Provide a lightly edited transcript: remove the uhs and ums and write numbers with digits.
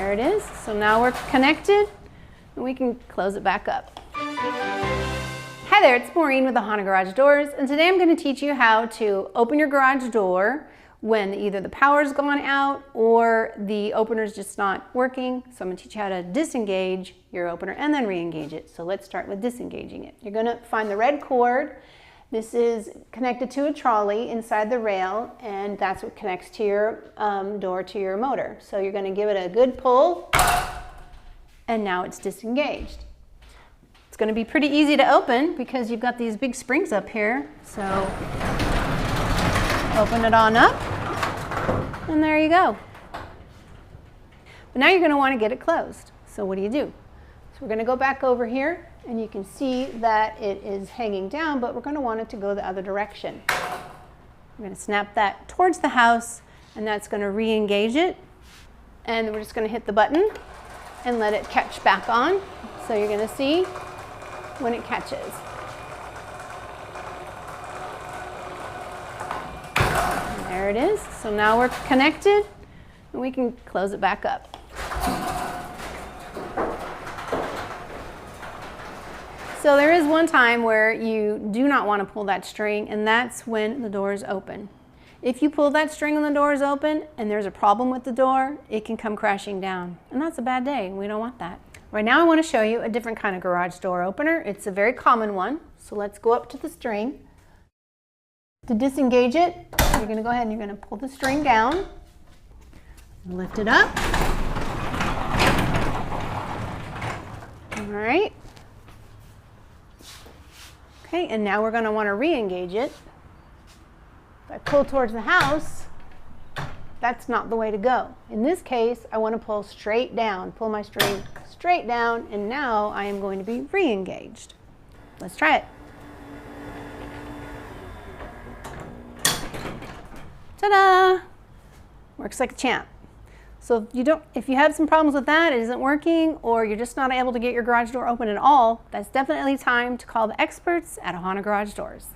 There it is. So now we're connected and we can close it back up. Hi there, it's Maureen with Ohana Garage Doors, and today I'm going to teach you how to open your garage door when either the power's gone out or the opener's just not working. So I'm going to teach you how to disengage your opener and then re-engage it. So let's start with disengaging it. You're going to find the red cord. This is connected to a trolley inside the rail, and that's what connects to your door to your motor. So you're going to give it a good pull, and now it's disengaged. It's going to be pretty easy to open because you've got these big springs up here. So open it on up, and there you go. But now you're going to want to get it closed. So what do? So we're going to go back over here, and you can see that it is hanging down, but we're going to want it to go the other direction. We're going to snap that towards the house, and that's going to re-engage it. And we're just going to hit the button and let it catch back on. So you're going to see when it catches. And there it is. So now we're connected, and we can close it back up. So there is one time where you do not want to pull that string, and that's when the door is open. If you pull that string and the door is open and there's a problem with the door, it can come crashing down. And that's a bad day. We don't want that. Right now I want to show you a different kind of garage door opener. It's a very common one. So let's go up to the string. To disengage it, you're going to go ahead and you're going to pull the string down, lift it up. All right. Okay, and now we're going to want to re-engage it. If I pull towards the house, that's not the way to go. In this case, I want to pull straight down, pull my string straight down, and now I am going to be re-engaged. Let's try it. Ta-da! Works like a champ. So if you have some problems with that, it isn't working, or you're just not able to get your garage door open at all, that's definitely time to call the experts at Ohana Garage Doors.